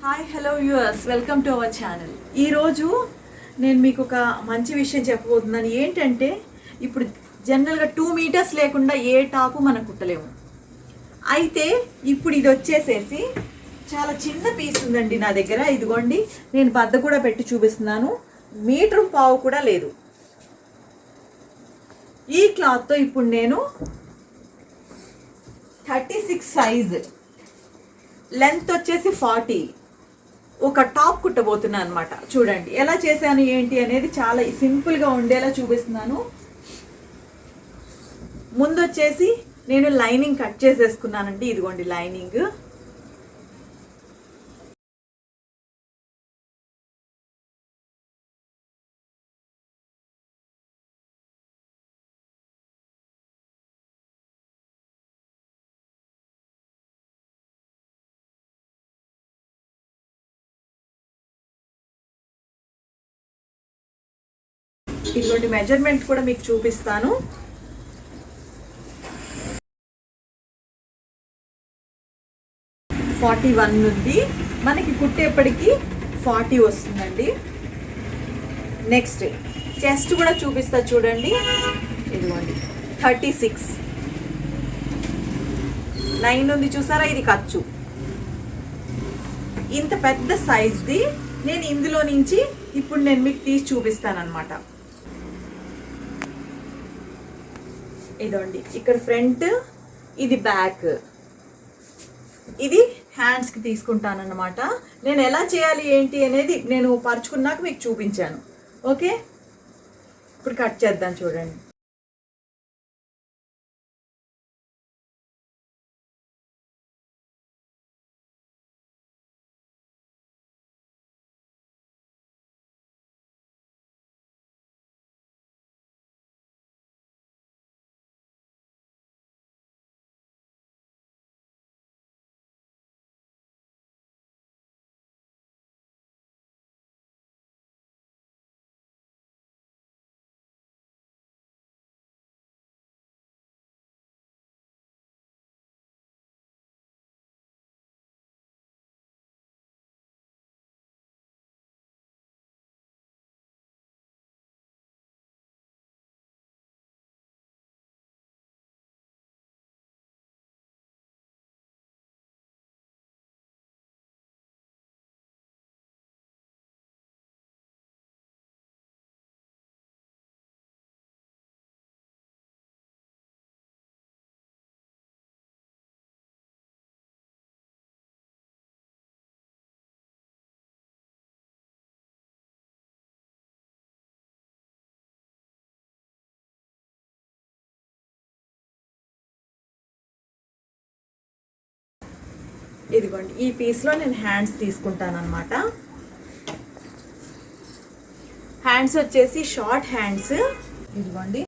Hi hello viewers, welcome to our channel. ఈరోజు నేను మీకు ఒక మంచి విషయం చెప్పబోతున్నాను. ఏంటంటే ఇప్పుడు జనరల్గా 2 మీటర్స్ లేకుండా ఏ టాపు మనం కుట్టలేము. అయితే ఇప్పుడు ఇది వచ్చేసేసి చాలా చిన్న పీస్ ఉందండి నా దగ్గర. ఇదిగోండి, నేను బద్ద కూడా పెట్టి చూపిస్తున్నాను. మీటర్ పావు కూడా లేదు. ఈ క్లాత్తో ఇప్పుడు నేను 36 సైజ్, లెంత్ వచ్చేసి 40 ఒక టాప్ కుట్టబోతున్నాను అనమాట. చూడండి ఎలా చేశాను ఏంటి అనేది చాలా సింపుల్గా ఉండేలా చూపిస్తున్నాను. ముందు వచ్చేసి నేను లైనింగ్ కట్ చేసేసుకున్నానండి. ఇదిగోండి లైనింగ్. ఇటువంటి మెజర్మెంట్ కూడా మీకు చూపిస్తాను. ఫార్టీ 41 ఉంది మనకి, కుట్టేపటికి 40 వస్తుందండి. నెక్స్ట్ చెస్ట్ కూడా చూపిస్తా చూడండి. ఇదిగోండి 36 9 ఉంది చూసారా, ఇది ఖర్చు. ఇంత పెద్ద సైజ్ది నేను ఇందులో నుంచి ఇప్పుడు నేను మీకు తీసి చూపిస్తాను అనమాట. ఇదండి ఇక్కడ ఫ్రంట్, ఇది బ్యాక్, ఇది హ్యాండ్స్కి తీసుకుంటాను అన్నమాట. నేను ఎలా చేయాలి ఏంటి అనేది నేను పరుచుకున్నాక మీకు చూపించాను. ఓకే, ఇప్పుడు కట్ చేద్దాం చూడండి. ఇదిగోండి ఈ పీస్లో నేను హ్యాండ్స్ తీసుకుంటాను అనమాట. హ్యాండ్స్ వచ్చేసి షార్ట్ హ్యాండ్స్. ఇదిగోండి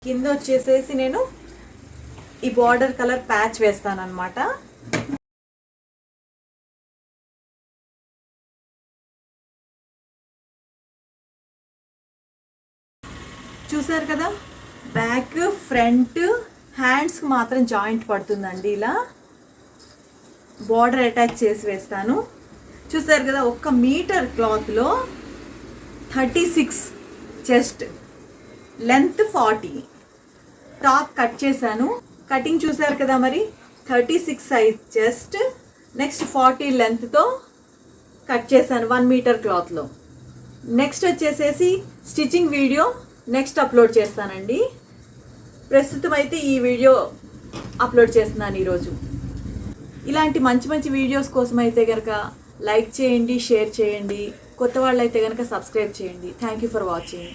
కింద వచ్చేసేసి నేను ఈ బార్డర్ కలర్ ప్యాచ్ వేస్తాను అనమాట. చూసారు కదా, బ్యాక్ ఫ్రంట్ హ్యాండ్స్కి మాత్రం జాయింట్ పడుతుందండి. ఇలా బార్డర్ అటాచ్ చేసి వేస్తాను. చూసారు కదా, 1 మీటర్ క్లాత్లో 36 చెస్ట్, లెంత్ 40, టాప్ కట్ చేశాను. కటింగ్ చూసారు కదా, మరి 36 సైజ్ చెస్ట్, నెక్స్ట్ 40 లెంత్తో కట్ చేశాను 1 మీటర్ క్లాత్లో. నెక్స్ట్ వచ్చేసేసి స్టిచ్చింగ్ వీడియో నెక్స్ట్ అప్లోడ్ చేస్తానండి. ప్రస్తుతం అయితే ఈ వీడియో అప్లోడ్ చేస్తున్నాను ఈరోజు. ఇలాంటి మంచి మంచి వీడియోస్ కోసం అయితే కనుక లైక్ చేయండి, షేర్ చేయండి. కొత్త వాళ్ళు అయితే కనుక సబ్స్క్రైబ్ చేయండి. Thank you for watching.